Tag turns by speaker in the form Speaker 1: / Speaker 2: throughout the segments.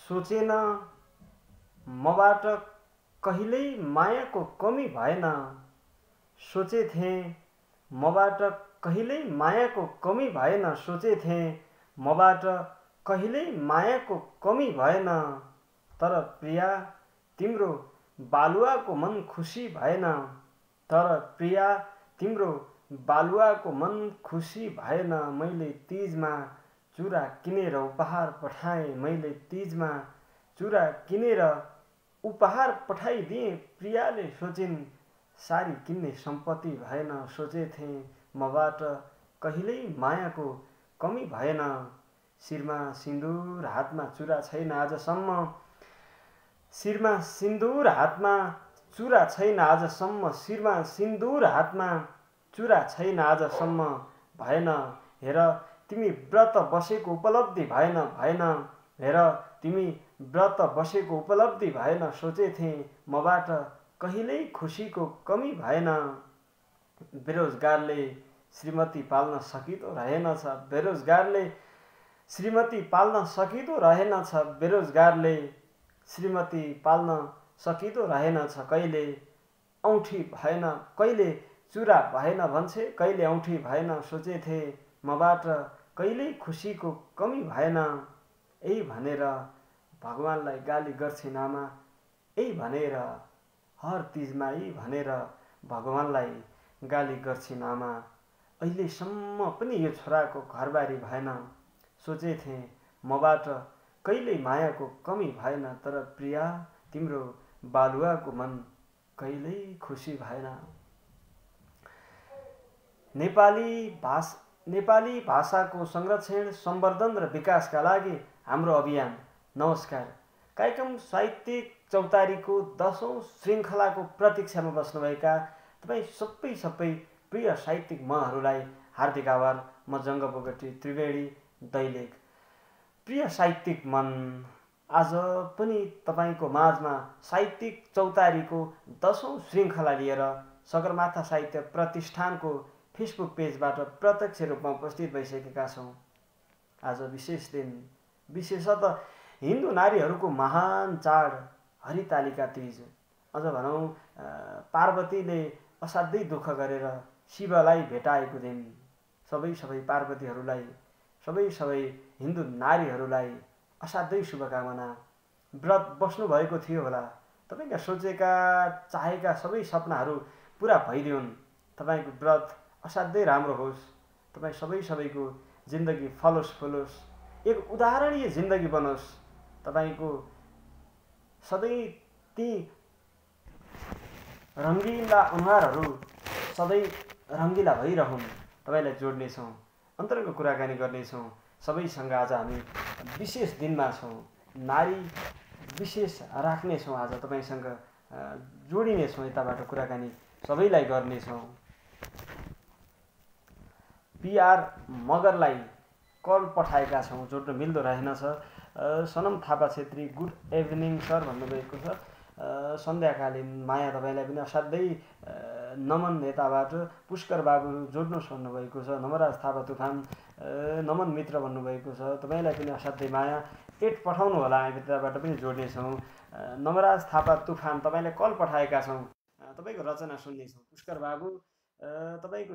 Speaker 1: सोचेन मबाट कहिल्यै मायाको कमी भएन। सोचेथेँ मबाट कहिल्यै मायाको कमी भएन। सोचेथेँ मबाट कहिल्यै मायाको कमी भएन। तर प्रिया तिम्रो बालुवाको मन खुसी भएन। तर प्रिया तिम्रो बालुवाको मन खुसी भएन। मैले तीजमा चुरा किनेर उपहार पठाएँ। मैले तीजमा चुरा किनेर उपहार पठाइदिएँ। प्रियाले सोचिन् सारी किन्ने सम्पत्ति भएन। सोचेथेँ मबाट कहिल्यै मायाको कमी भएन। शिरमा सिन्दुर हातमा चुरा छैन आजसम्म। शिरमा सिन्दुर हातमा चुरा छैन आजसम्म। शिरमा सिन्दुर हातमा चुरा छैन आजसम्म। भएन हेर तिमी व्रत बसेको उपलब्धि भएन। भएन हेर तिमी व्रत बसेको उपलब्धि भएन। सोचेथेँ मबाट कहिल्यै खुसीको कमी भएन। बेरोजगारले श्रीमती पाल्न सकिँदो रहेनछ। बेरोजगारले श्रीमती पाल्न सकिँदो रहेनछ। बेरोजगारले श्रीमती पाल्न सकिँदो रहेनछ। कहिले औँठी भएन कहिले चुरा भएन भन्छे। कहिले औँठी भएन। सोचेथे मबाट कहिल्यै खुसीको कमी भएन। यही भनेर भगवानलाई गाली गर्छिन् आमा। यही भनेर हर तीजमा यही भनेर भगवानलाई गाली गर्छिन् आमा। अहिलेसम्म पनि यो छोराको घरबारी भएन। सोचेथेँ मबाट कहिल्यै मायाको कमी भएन। तर प्रिया तिम्रो बालुवाको मन कहिल्यै खुसी भएन। नेपाली भाषाको संरक्षण, संवर्धन र विकासका लागि हाम्रो अभियान। नमस्कार। कार्यक्रम साहित्यिक चौतारीको 10औं श्रृङ्खलाको प्रतीक्षामा बस्नुभएका तपाईँ सबै प्रिय साहित्यिक मनहरूलाई हार्दिक आभार। म जङ्ग बोगटी त्रिवेणी दैलेख। प्रिय साहित्यिक मन, आज पनि तपाईँको माझमा साहित्यिक चौतारीको 10औं श्रृङ्खला लिएर सगरमाथा साहित्य प्रतिष्ठानको फेसबुक पेजबाट प्रत्यक्ष रूपमा उपस्थित भइसकेका छौँ। आज विशेष दिन, विशेषतः हिन्दू नारीहरूको महान चाड हरितालिका तीज। अझ भनौँ पार्वतीले असाध्यै दुःख गरेर शिवलाई भेटाएको दिन। सबै पार्वतीहरूलाई, सबै हिन्दू नारीहरूलाई असाध्यै शुभकामना। व्रत बस्नुभएको थियो होला, तपाईँका सोचेका चाहेका सबै सपनाहरू पुरा भइदिउन्। तपाईँको व्रत असाध्यै राम्रो होस्। तपाईँ सबैको जिन्दगी फलोस् फुलोस्, एक उदाहरणीय जिन्दगी बनोस्। तपाईँको सधैँ ती रङ्गिला अनुहारहरू सधैँ रङ्गिला भइरहन्। तपाईँलाई जोड्नेछौँ, अन्तरङ्ग कुराकानी गर्नेछौँ। सबैसँग आज हामी विशेष दिनमा छौँ। नारी विशेष राख्नेछौँ। आज तपाईँसँग जोडिनेछौँ, यताबाट कुराकानी सबैलाई गर्नेछौँ। पिआर मगरलाई कल पठाएका छौँ, जोड्न मिल्दो रहेनछ। Sanam Thapa Chhetri good evening sir भन्नुभएको छ। सन्ध्याकालीन माया तपाईँलाई पनि असाध्यै नमन। यताबाट पुष्कर बाबु जोड्नुहोस् भन्नुभएको छ। नमराज थापा तुफान नमन मित्र भन्नुभएको छ। तपाईँलाई पनि असाध्यै माया। एट पठाउनु होला, हामी यताबाट पनि जोड्नेछौँ। नमराज थापा तुफान तपाईँलाई कल पठाएका छौँ, तपाईँको रचना सुन्नेछौँ। पुष्कर बाबु तपाईँको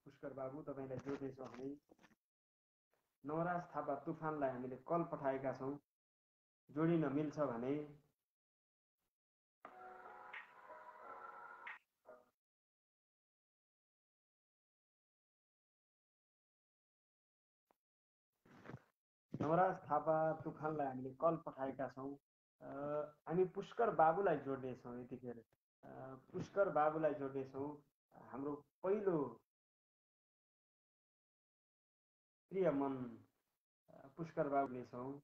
Speaker 1: पुष्कर बाबु तपाईँलाई जोड्नेछौँ हामी। नवराज थापा तुफानलाई हामीले कल पठाएका छौँ, जोडिन मिल्छ भने। नवराज थापा तुफानलाई हामीले कल पठाएका छौँ। हामी पुष्कर बाबुलाई जोड्नेछौँ यतिखेर। पुष्कर बाबुलाई जोड्नेछौँ। हाम्रो पहिलो प्रिय मन पुष्कर बाबुले छौँ।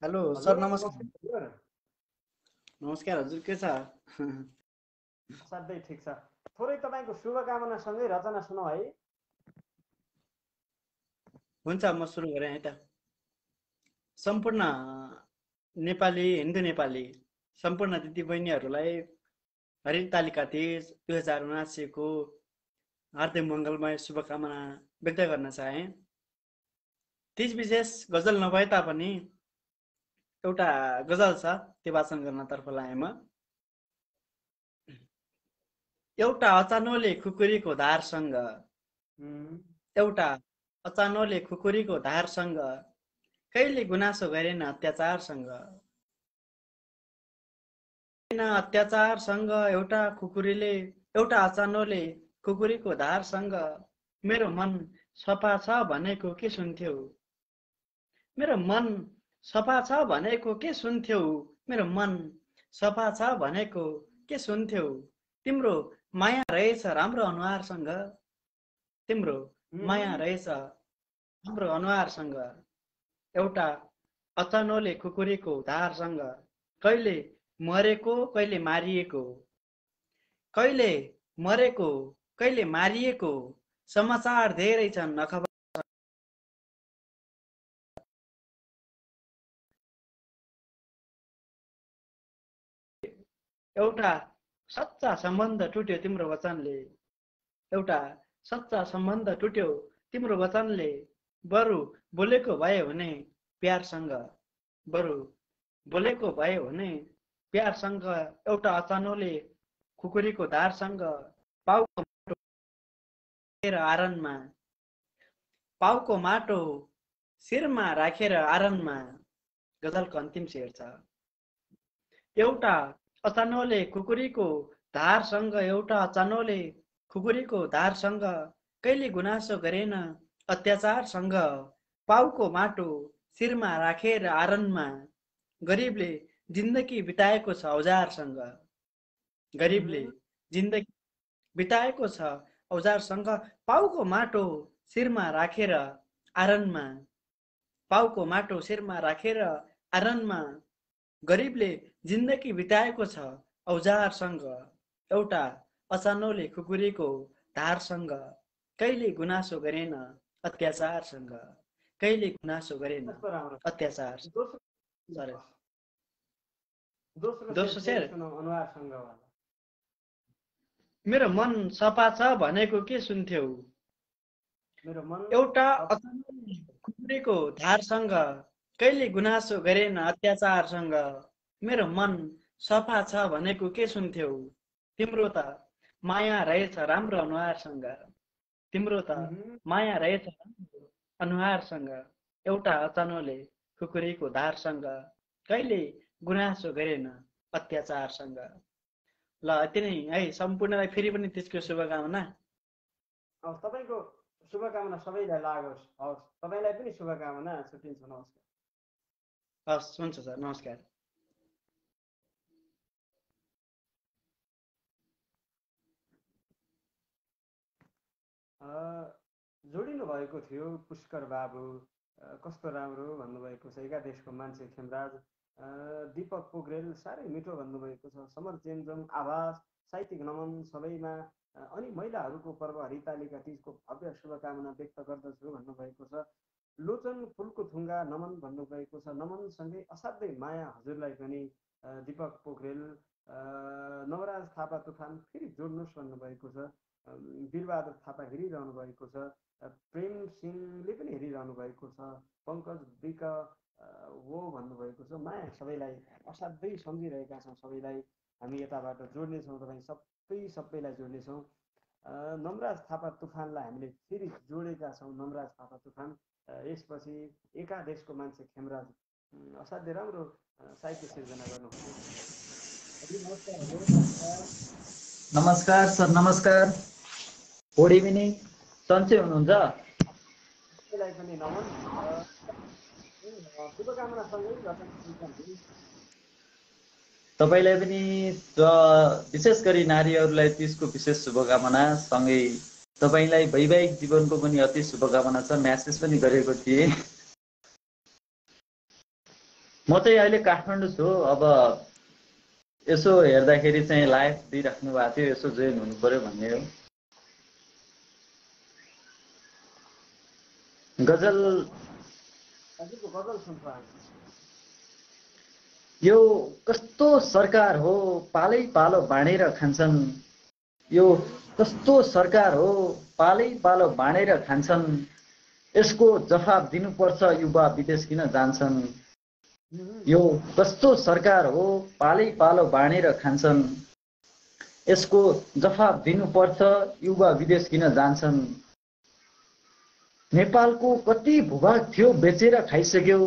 Speaker 2: हेलो सर, नमस्कार। नमस्कार हजुर, के छ?
Speaker 1: असाध्यै ठिक छ। थोरै तपाईँको शुभकामनासँगै रचना सुनौ है।
Speaker 2: हुन्छ, म सुरु गरेँ है त। सम्पूर्ण नेपाली, हिन्दू नेपाली सम्पूर्ण दिदी बहिनीहरूलाई हरितालिका तीज 2079 को हार्दिक मङ्गलमय शुभकामना व्यक्त गर्न चाहे। तीज विशेष गजल नभए तापनि एउटा गजल छ, त्यो वाचन गर्नतर्फ लाएँ म। एउटा अचानोले खुकुरीको धारसँग, एउटा अचानोले खुकुरीको धारसँग, कहिले गुनासो गरेन अत्याचारसँग। अत्याचारसँग एउटा अचानोले खुकुरीको धारसँग मेरो मन सफा छ भनेको के सुन्थ्यौ, मेरो मन सफा छ भनेको के सुन्थ्यौ, मेरो मन सफा छ भनेको के सुन्थ्यौ। तिम्रो माया रहेछ राम्रो अनुहारसँग, तिम्रो माया रहेछ हाम्रो अनुहारसँग। एउटा अचानोले खुकुरीको धारसँग, कहिले मरेको कहिले मारिएको, कहिले मरेको कहिले मारिएको समाचार धेरै छन् अखबार। एउटा सच्चा सम्बन्ध टुट्यो तिम्रो वचनले, एउटा सच्चा सम्बन्ध टुट्यो तिम्रो वचनले। बरु बोलेको भए हुने प्यारसँग, बरु बोलेको भए हुने प्यारसँग। एउटा अचानोले खुकुरीको धारसँग, पाउको राखेर आरनमा, पाउको माटो शिरमा राखेर आरनमा। गजलको अन्तिम शेर छ। एउटा अचानोले खुकुरीको धारसँग, एउटा अचानोले खुकुरीको धारसँग, कहिले गुनासो गरेन अत्याचारसँग। पाउको माटो शिरमा राखेर आरनमा, गरिबले जिन्दगी बिताएको छ औजारसँग, गरिबले जिन्दगी बिताएको छ औजारसँग। पाउको माटो शिरमा राखेर आरनमा, पाउको माटो शिरमा राखेर आरनमा, गरिबले जिन्दगी बिताएको छ औजारसँग। एउटा अचानोले खुकुरीको धारसँग, कहिले गुनासो गरेन अत्याचारसँग, कहिले गुनासो गरेन अत्याचार। दोस्रो शेर, मेरो मन सफा छ भनेको के सुन्थ्यौ, एउटा अचानोले खुकुरीको धारसँग, कहिले गुनासो गरेन अत्याचारसँग। मेरो मन सफा छ भनेको के सुन्थ्यौ, तिम्रो त माया रहेछ राम्रो अनुहारसँग, तिम्रो त माया रहेछ अनुहारसँग। एउटा अचानोले खुकुरीको धारसँग, कहिले गुनासो गरेन अत्याचारसँग। ल यति नै है। सम्पूर्णलाई फेरि पनि त्यसको शुभकामना।
Speaker 1: तपाईँको शुभकामना सबैलाई लागोस्। हवस्, तपाईँलाई पनि शुभकामना। छुट्टिन्छ, नमस्कार।
Speaker 2: हस्, हुन्छ सर, नमस्कार।
Speaker 1: जोडिनु भएको थियो पुष्कर बाबु, कस्तो राम्रो भन्नुभएको छ। एकादेशको मान्छे खेमराज, दीपक पोखरेल साह्रै मिठो भन्नुभएको छ। समर चेन्जोङ आवाज, साहित्यिक नमन सबैमा। अनि महिलाहरूको पर्व हरितालिका तीजको भव्य शुभकामना व्यक्त गर्दछु भन्नुभएको छ। लोचन फुलको थुङ्गा नमन भन्नुभएको छ। नमनसँगै असाध्यै माया हजुरलाई पनि दीपक पोखरेल। नवराज थापा तुफान फेरि जोड्नुहोस् भन्नुभएको छ। वीरबहादुर थापा हेरिरहनु भएको छ। प्रेम सिंहले पनि हेरिरहनु भएको छ। पङ्कज विक वो भन्नुभएको छ। माया सबैलाई असाध्यै सम्झिरहेका छौँ, सबैलाई हामी यताबाट जोड्नेछौँ, तपाईँ सबैलाई जोड्नेछौँ। नमराज थापा तुफानलाई हामीले फेरि जोडेका छौँ। नमराज थापा तुफान यसपछि एकादेशको मान्छे खेमराज, असाध्यै राम्रो साहित्य सिर्जना गर्नुभयो।
Speaker 3: नमस्कार सर, नमस्कार। Good evening. सन्चै हुनुहुन्छ?
Speaker 1: सबैलाई पनि नमन, शुभकामनासँगै
Speaker 3: तपाईँलाई पनि विशेष गरी नारीहरूलाई त्यसको विशेष शुभकामना, सँगै तपाईँलाई वैवाहिक जीवनको पनि अति शुभकामना छ। म्यासेज पनि गरेको थिएँ। म चाहिँ अहिले काठमाडौँ छु। अब यसो हेर्दाखेरि चाहिँ लाइभ दिइराख्नु भएको थियो, यसो जोइन हुनु पर्यो भन्ने हो। गजल
Speaker 1: हजुरको गजल सुन्छ।
Speaker 3: यो कस्तो सरकार हो, पालै पालो बाँडेर खान्छन्। यो कस्तो सरकार हो, पालै पालो बाँडेर खान्छन्। यसको जवाफ दिनुपर्छ, युवा विदेश किन जान्छन्। यो कस्तो सरकार हो, पालै पालो बाँडेर खान्छन्। यसको जवाफ दिनुपर्छ, युवा विदेश किन जान्छन्। नेपालको कति भूभाग थियो बेचेर खाइसक्यो।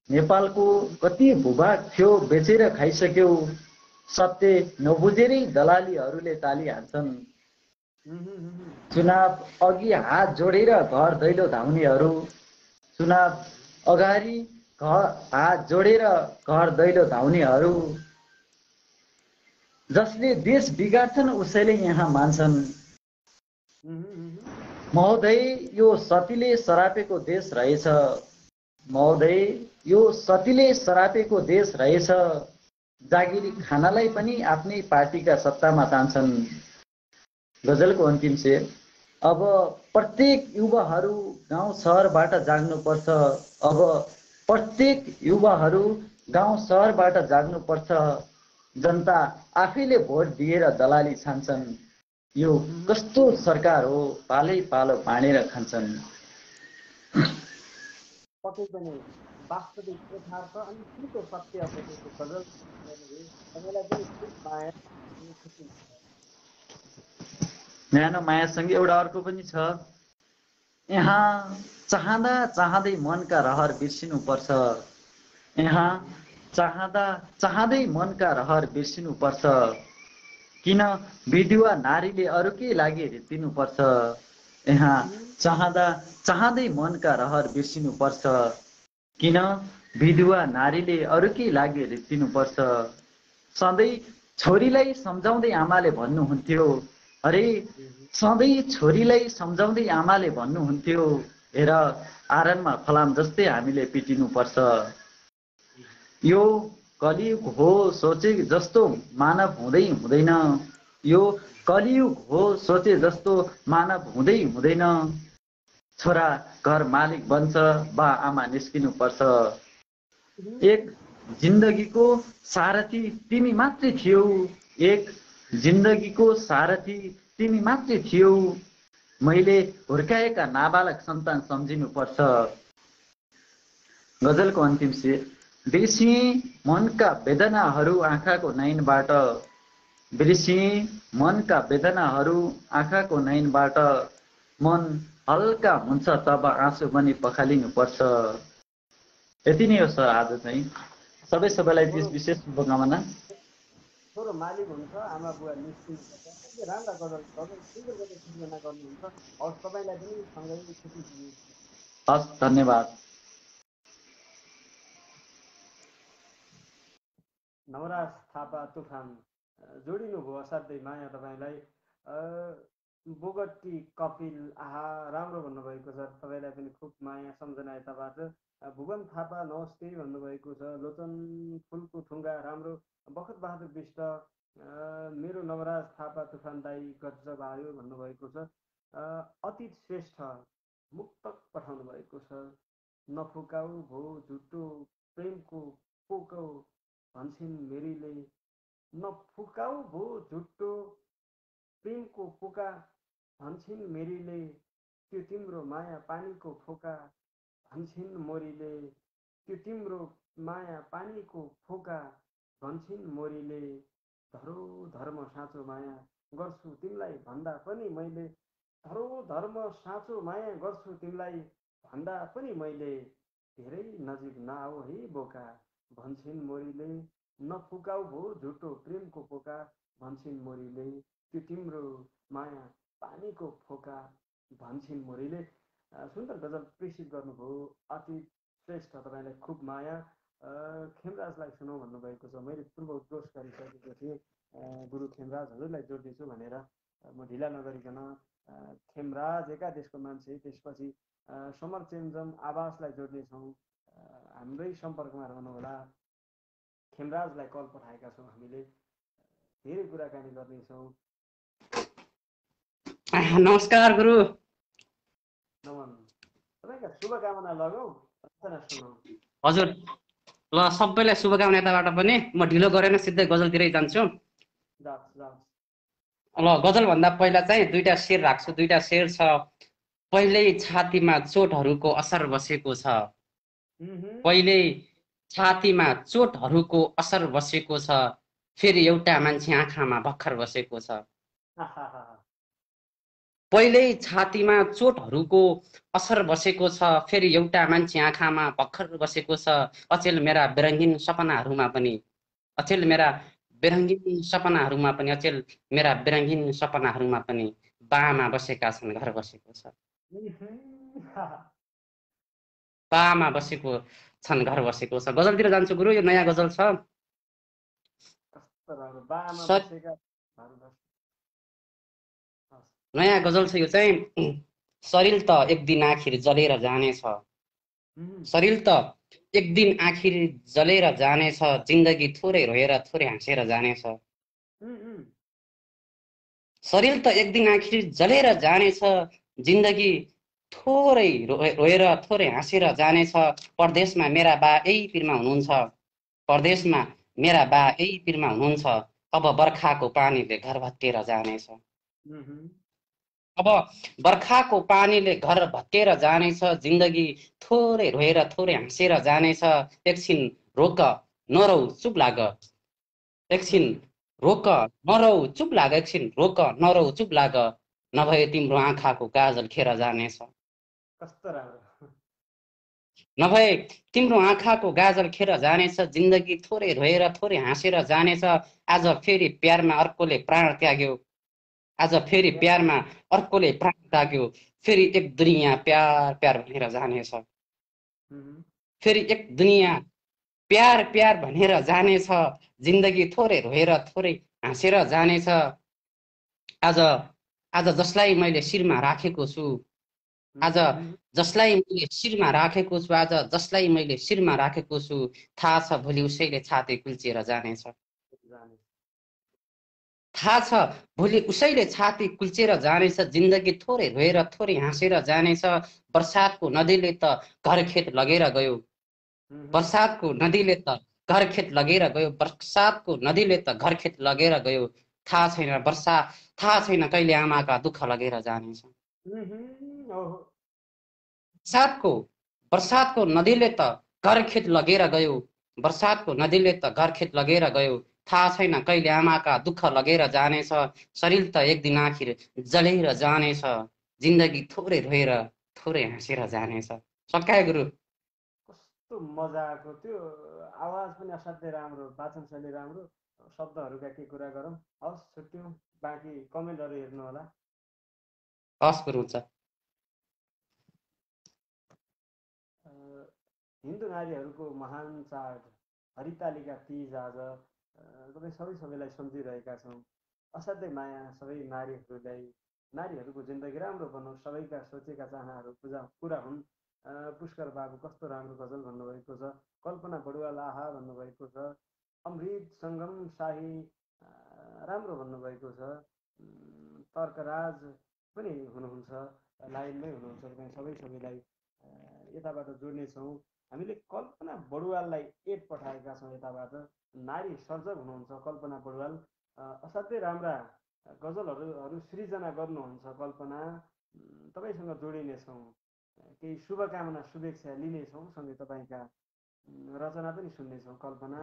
Speaker 3: नेपालको कति भूभाग थियो बेचेर खाइसक्यो। सत्य नबुझेरै दलालीहरूले ताली हान्छन्। चुनाव अघि हात जोडेर घर दैलो धाउनेहरू, चुनाव अगाडि हात जोडेर घर दैलो धाउनेहरू, जसले देश बिगाड्छन् उसैले यहाँ मान्छन्। महोदय यो सतीले सरापेको देश रहेछ। महोदय यो सतीले सरापेको देश रहेछ। जागिरी खानालाई पनि आफ्नै पार्टीका सत्तामा तान्छन्। गजलको अन्तिम शेर। अब प्रत्येक युवाहरू गाउँ सहरबाट जाग्नुपर्छ। अब प्रत्येक युवाहरू गाउँ सहरबाट जाग्नुपर्छ। जनता आफैले भोट दिएर दलाली छान्छन्। यो कस्तो सरकार हो, पालै पालो बाँडेर खान्छन्।
Speaker 1: पक्कै पनि वास्तविक यथार्थ अनि छिटो सत्य बोलेको गजल तपाईँलाई पनि खुब माया अनि खुसी हुन्छ।
Speaker 3: न्यानो मायासँगै एउटा अर्को पनि छ। यहाँ चाहँदा चाहँदै मनका रहर बिर्सिनुपर्छ। यहाँ चाहँदा चाहँदै मनका रहर बिर्सिनुपर्छ। किन विधवा नारीले अरूकै लागि रित्तिनुपर्छ। यहाँ चाहँदा चाहँदै मनका रहर बिर्सिनुपर्छ। किन विधवा नारीले अरूकै लागि रित्तिनुपर्छ। सधैँ छोरीलाई सम्झाउँदै आमाले भन्नुहुन्थ्यो, अरे सधैँ छोरीलाई सम्झाउँदै आमाले भन्नुहुन्थ्यो, हेर आरनमा फलाम जस्तै हामीले पिटिनुपर्छ। यो कलियुग हो सोचे जस्तो मानव हुँदै हुँदैन। यो कलियुग हो सोचे जस्तो मानव हुँदै हुँदैन। छोरा घर मालिक बन्छ, बा आमा निस्किनुपर्छ। एक जिन्दगीको सारथी तिमी मात्रै थियौ। एक जिन्दगीको सारथी तिमी मात्रै थियौ। मैले हुर्काएका नाबालक सन्तान सम्झिनुपर्छ। गजलको अन्तिम शेर। बिर्सिए मनका वेदनाहरू आँखाको नयनबाट। बिर्सिए मनका वेदनाहरू आँखाको नयनबाट। मन हल्का हुन्छ तब आँसु पनि पखालिनुपर्छ। यति नै हो सर आज चाहिँ। सबैलाई विशेष शुभकामना।
Speaker 1: छोरो मालिक हुन्छ, आमा बुवा निस्किनुहुन्छ। राम्रा गजल सुन्दर गजल सृजना गर्नुहुन्छ। हवस्, तपाईँलाई पनि सँगै खुसी दिनु।
Speaker 3: हस्, धन्यवाद।
Speaker 1: नवराज थापा तुफान जोडिनु भयो असाध्यै माया तपाईँलाई। बोगटी कपिल आहा राम्रो भन्नुभएको छ। तपाईँलाई पनि खुब माया सम्झना यताबाट। भुवन थापा नमस्ते भन्नुभएको छ। लोचन फुलको थुङ्गा राम्रो। बखत बहादुर विष्ट मेरो नवराज थापा तुफान दाई गजब आयो भन्नुभएको छ। अतीत श्रेष्ठ मुक्तक पठाउनु भएको छ। नफुकाउ भो झुटो प्रेमको पोको भन्छन् मेरीले। नफुकाउ भो झुटो प्रेमको पोका भन्छन् मेरीले। त्यो तिम्रो माया पानीको फोका भन्छन् मोरीले। त्यो तिम्रो माया पानीको फोका भन्छन् मोरीले। धरो धर्म साँचो माया गर्छु तिमीलाई भन्दा पनि मैले। धरो धर्म साँचो माया गर्छु तिमीलाई भन्दा पनि मैले। धेरै नजिक नआऊ है बोका भन्छन् मोरीले। नफुकाउ भो झुटो प्रेमको पोका भन्छन् मोरीले। त्यो तिम्रो माया पानीको फोका भन्छन् मोरीले। सुन्दर गजल प्रेषित गर्नुभयो अति श्रेष्ठ। तपाईँलाई खुब माया। खेमराजलाई सुनाउ भन्नुभएको छ। मैले पूर्व उद्घोष गरिसकेको थिएँ, गुरु खेमराज हजुरलाई जोड्दैछु भनेर। म ढिला नगरिकन खेमराज एकादेशको मान्छे, त्यसपछि समर चेन्जम आवासलाई जोड्नेछौँ। हाम्रै सम्पर्कमा रहनुहोला। खेमराजलाई कल पठाएका छौँ हामीले, धेरै कुराकानी गर्नेछौँ।
Speaker 4: नमस्कार गुरु।
Speaker 1: नमन, तपाईँका शुभकामना लगाऊ, रचना सुनाऊ।
Speaker 4: हजुर ल सबैलाई शुभकामना यताबाट पनि। म ढिलो गरेर सिधै गजलतिरै जान्छु। ल गजलभन्दा पहिला चाहिँ दुईटा शेर राख्छु। दुईटा शेर छ। पहिल्यै छातीमा चोटहरूको असर बसेको छ, पहिल्यै छातीमा चोटहरूको असर बसेको छ, फेरि एउटा मान्छे आँखामा भर्खर बसेको छ। पहिल्यै छातीमा चोटहरूको असर बसेको छ, फेरि एउटा मान्छे आँखामा भर्खर बसेको छ। अचेल मेरा बेरङ्गिन सपनाहरूमा पनि, अचेल मेरा बेरङ्गिन सपनाहरूमा पनि, अचेल मेरा बेरङ्गिन सपनाहरूमा पनि बामा बसेका छन्, घर बसेको छ। बामा बसेको छन्, घर बसेको छ। गजलतिर जान्छु गुरु, यो नयाँ गजल छ। नयाँ गजल छ यो चाहिँ। शरीर त एक दिन आखिर जलेर जानेछ, शरीर त एक दिन आखिर जलेर जानेछ, जिन्दगी थोरै रोएर थोरै हाँसेर जानेछ। शरीर त एक दिन आखिर जलेर जानेछ, जिन्दगी थोरै रोएर थोरै हाँसेर जानेछ। परदेशमा मेरा बा यही पिरमा हुनुहुन्छ, परदेशमा मेरा बा यही पिरमा हुनुहुन्छ। अब बर्खाको पानीले घर भत्केर जानेछ, अब बर्खाको पानीले घर भत्केर जानेछ, जिन्दगी थोरै रोएर थोरै हाँसेर जानेछ। एकछिन रोक नरौ चुप लाग, एकछिन रोक नरौ चुप लाग, एकछिन रोक नरौ चुप लाग, नभए तिम्रो आँखाको काजल खेर जानेछ, नभए तिम्रो आँखाको गाजल खेर जानेछ। जिन्दगी थोरै रोएर थोरै हाँसेर जानेछ। आज फेरि प्यारमा अर्कोले प्राण त्याग्यो, आज फेरि प्यारमा अर्कोले प्राण त्याग्यो, फेरि एक दुनियाँ प्यार प्यार भनेर जानेछ, फेरि एक दुनियाँ प्यार प्यार भनेर जानेछ। जिन्दगी थोरै रोएर थोरै हाँसेर जानेछ। आज आज जसलाई मैले शिरमा राखेको छु, आज जसलाई मैले शिरमा राखेको छु, आज जसलाई मैले शिरमा राखेको छु, थाहा छ भोलि उसैले छाती कुल्चिएर जानेछ, थाहा छ भोलि उसैले छाती कुल्चेर जानेछ। जिन्दगी थोरै रोएर थोरै हाँसेर जानेछ। बर्सातको नदीले त घर खेत लगेर गयो, बर्सातको नदीले त घर खेत लगेर गयो, बर्सातको नदीले त घर खेत लगेर गयो। थाहा छैन थाहा छैन कहिले आमाका दुःख लगेर जानेछ। बर्सातको नदीले त घर खेत लगेर गयो, बर्सातको नदीले त घर खेत लगेर गयो। थाहा छैन कहिले आमाका दुःख लगेर जानेछ। शरीर त एक दिन आखिर जलेर जानेछ, जिन्दगी थोरै रोएर थोरै हाँसेर जानेछ। सकाए गुरु।
Speaker 1: कस्तो मजाको त्यो आवाज पनि असाध्यै राम्रो, वाचन शैली राम्रो, शब्दहरूका के कुरा गरौँ। हस् छुट्यौँ, बाँकी कमेन्टहरू हेर्नु होला।
Speaker 4: हस् गुरु। हुन्छ।
Speaker 1: हिन्दू नारीहरूको महान चाड हरितालिका तीज आज तपाईँ सबैलाई सम्झिरहेका छौँ। असाध्यै माया सबै नारीहरूलाई, नारीहरूको जिन्दगी राम्रो बनोस्, सबैका सोचेका चाहनाहरू पुरा हुन्। पुष्कर बाबु कस्तो राम्रो गजल भन्नुभएको छ। कल्पना बडुवाल आहा भन्नुभएको छ। अमृत सङ्गम शाही राम्रो भन्नुभएको छ। तर्कराज पनि हुनुहुन्छ, लाइनमै हुनुहुन्छ। तपाईँ सबैलाई यताबाट जोड्नेछौँ। हामीले कल्पना बडुवाललाई एड पठाएका छौँ यताबाट। नारी सर्जक हुनुहुन्छ कल्पना बडुवाल, असाध्यै राम्रा गजलहरू सृजना गर्नुहुन्छ कल्पना। तपाईँसँग जोडिनेछौँ, केही शुभकामना शुभेच्छा लिनेछौँ, सँगै तपाईँका रचना पनि सुन्नेछौँ। कल्पना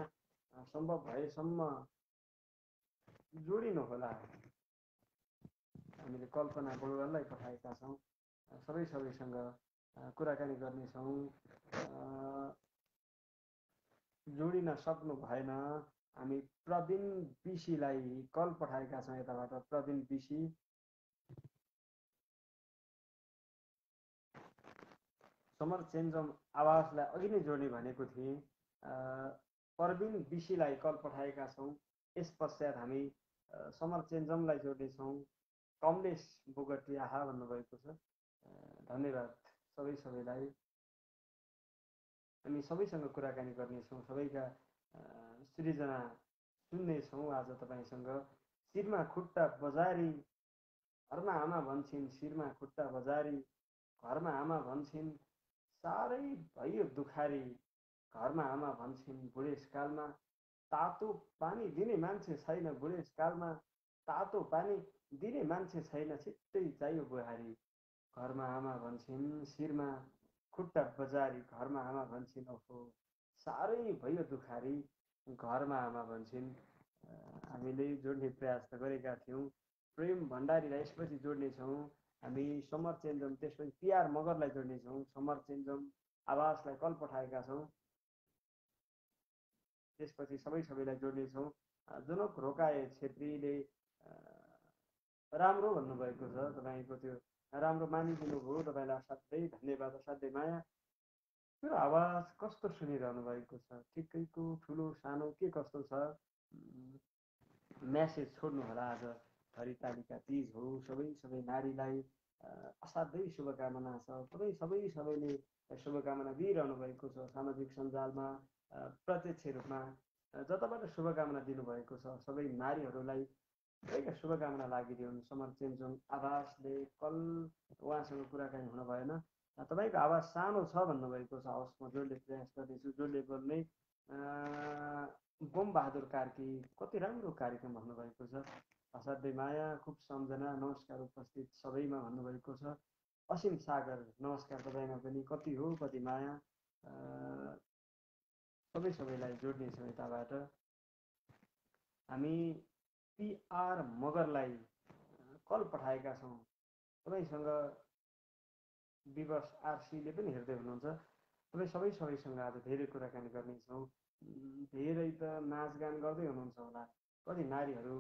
Speaker 1: सम्भव भएसम्म जोडिनुहोला। हामीले कल्पना बडुवाललाई पठाएका छौँ, सबैसँग कुराकानी गर्नेछौँ। जोडिन सक्नु भएन, हामी प्रवीण बिसीलाई कल पठाएका छौँ यताबाट। प्रवीण बिसी समर चेन्जम आवाजलाई अघि नै जोड्ने भनेको थिएँ। प्रवीण बिसीलाई कल पठाएका छौँ। यस पश्चात हामी समर चेन्जमलाई जोड्नेछौँ। कमलेश बोगटी आहा भन्नुभएको छ। धन्यवाद सबैलाई। हामी सबैसँग कुराकानी गर्नेछौँ, सबैका सृजना सुन्नेछौँ आज तपाईँसँग। शिरमा खुट्टा बजारी घरमा आमा भन्छन्, शिरमा खुट्टा बजारी घरमा आमा भन्छन्, साह्रै भयो दुखारी घरमा आमा भन्छन् बुढेसकालमा, तातो पानी दिने मान्छे छैन बुढेसकालमा, तातो पानी दिने मान्छे छैन, छिट्टै चाहियो बुहारी। घरमा आमा भन्छन् शिरमा खुट्टा बजारी, घरमा आमा भन्छन् ओहो साह्रै भयो दुखारी। घरमा आमा भन्छन् हामीले जोड्ने प्रयास त गरेका थियौँ, प्रेम भण्डारीलाई यसपछि जोड्नेछौँ हामी, समर चेन्जम, त्यसपछि पिआर मगरलाई जोड्नेछौँ, समर चेन्जम आवासलाई कल पठाएका छौँ, त्यसपछि सबैलाई जोड्नेछौँ। जनक रोकाए छेत्रीले राम्रो भन्नुभएको छ, तपाईँको त्यो राम्रो मानिदिनु भयो, तपाईँलाई असाध्यै धन्यवाद, असाध्यै माया। मेरो आवाज कस्तो सुनिरहनु भएको छ, ठिकैको ठुलो सानो के कस्तो छ, म्यासेज छोड्नुहोला। आज हरितालिका तीज हो, सबै नारीलाई असाध्यै शुभकामना छ। सबैले शुभकामना दिइरहनु भएको छ सामाजिक सञ्जालमा, प्रत्यक्ष रूपमा जताबाट शुभकामना दिनुभएको छ सबै नारीहरूलाई सबैका शुभकामना लागिदिउन्। समर चेन्जोङ आवासले कल उहाँसँग कुराकानी हुन भएन, तपाईँको आवाज सानो छ भन्नुभएको छ। हवस्, म जोडले प्रयास गर्दैछु, जोडले बोल्ने। बोम बहादुर कार्की कति राम्रो कार्यक्रम भन्नुभएको छ, असाध्यै माया, खुब सम्झना, नमस्कार उपस्थित सबैमा भन्नुभएको छ। असीम सागर नमस्कार तपाईँमा पनि, कति हो कति माया। सबैलाई जोड्नेछौँ यताबाट। हामी पिआर मगरलाई कल पठाएका छौँ, तपाईँसँग विवश आरसीले पनि हेर्दै हुनुहुन्छ। तपाईँ सबैसँग आज धेरै कुराकानी गर्नेछौँ। धेरै त नाचगान गर्दै हुनुहुन्छ होला, कति नारीहरू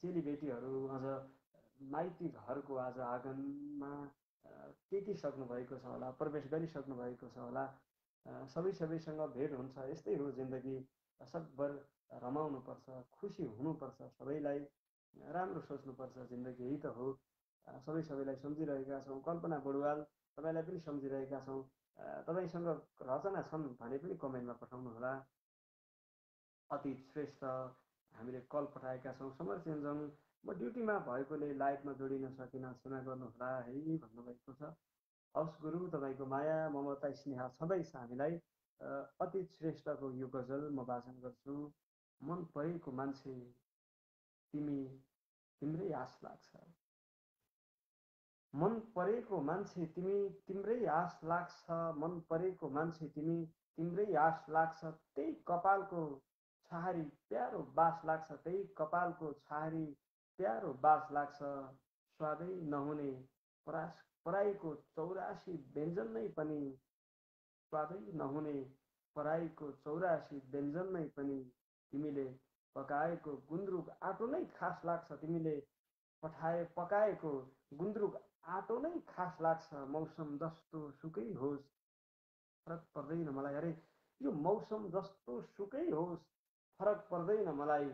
Speaker 1: चेलीबेटीहरू अझ माइती घरको आज आँगनमा टेकिसक्नु भएको छ होला, प्रवेश गरिसक्नु भएको छ होला। सबैसँग भेट हुन्छ, यस्तै हो जिन्दगी, सकभर रमाउनुपर्छ, खुसी हुनुपर्छ, सबैलाई राम्रो सोच्नुपर्छ, जिन्दगी यही त हो। सबैलाई सम्झिरहेका छौँ। कल्पना बडुवाल तपाईँलाई पनि सम्झिरहेका छौँ। तपाईँसँग रचना छन् भने पनि कमेन्टमा पठाउनुहोला। अति श्रेष्ठ हामीले कल पठाएका छौँ। समर चेन्जङ म ड्युटीमा भएकोले लाइभमा जोडिन सकिनँ, क्षमा गर्नुहोला है भन्नुभएको छ। हवस् गुरु, तपाईँको माया ममता स्नेह छँदैछ हामीलाई। अति श्रेष्ठको यो गजल म वाचन गर्छु। मन परेको मान्छे तिम्रै आश लाग्छ, मन परेको मान्छे तिम्रै आश लाग्छ, मन परेको मान्छे तिम्रै आश लाग्छ, त्यही कपालको छहारी प्यारो बास लाग्छ, त्यही कपालको छहारी प्यारो बास लाग्छ। स्वादै नहुने पराईको 84 व्यञ्जन नै पनि, स्वादै नहुने पराईको 84 व्यञ्जन नै पनि, तिमीले पकाएको गुन्द्रुक आटो नै खास लाग्छ, तिमीले पकाएको गुन्द्रुक आटो नै खास लाग्छ। मौसम जस्तो सुकै होस् फरक पर्दैन मलाई, अरे यो मौसम जस्तो सुकै होस् फरक पर्दैन मलाई,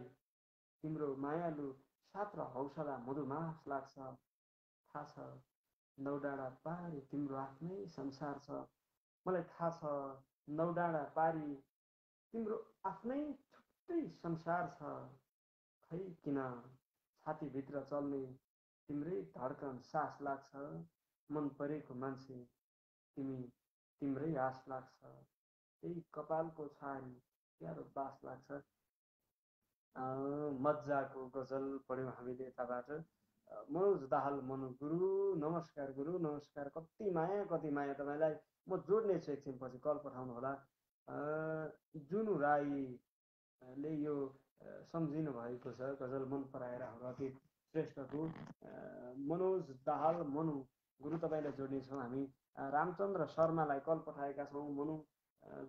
Speaker 1: तिम्रो मायालु साथ र हौसला मधुमास लाग्छ। थाहा छ नौडाँडा पारी तिम्रो आफ्नै संसार छ, मलाई थाहा छ नौडाँडा पारी तिम्रो आफ्नै छुट्टै संसार छ। खै किन छातीभित्र चल्ने तिम्रै धड्कन सास लाग्छ, मन परेको मान्छे तिम्रै आश लाग्छ, त्यही कपालको छहारी प्यारो बास लाग्छ। मजाको गजल पढ्यौँ हामीले यताबाट। मनोज दाहाल मनु गुरु नमस्कार, गुरु नमस्कार, कति माया तपाईँलाई। म जोड्नेछु एकछिनपछि, कल पठाउनु होला। जुनु राईले यो सम्झिनु भएको छ, गजल मन पराएर अति श्रेष्ठको। मनोज दाहाल मनु गुरु तपाईँलाई जोड्नेछौँ हामी। रामचन्द्र शर्मालाई कल पठाएका छौँ, मनु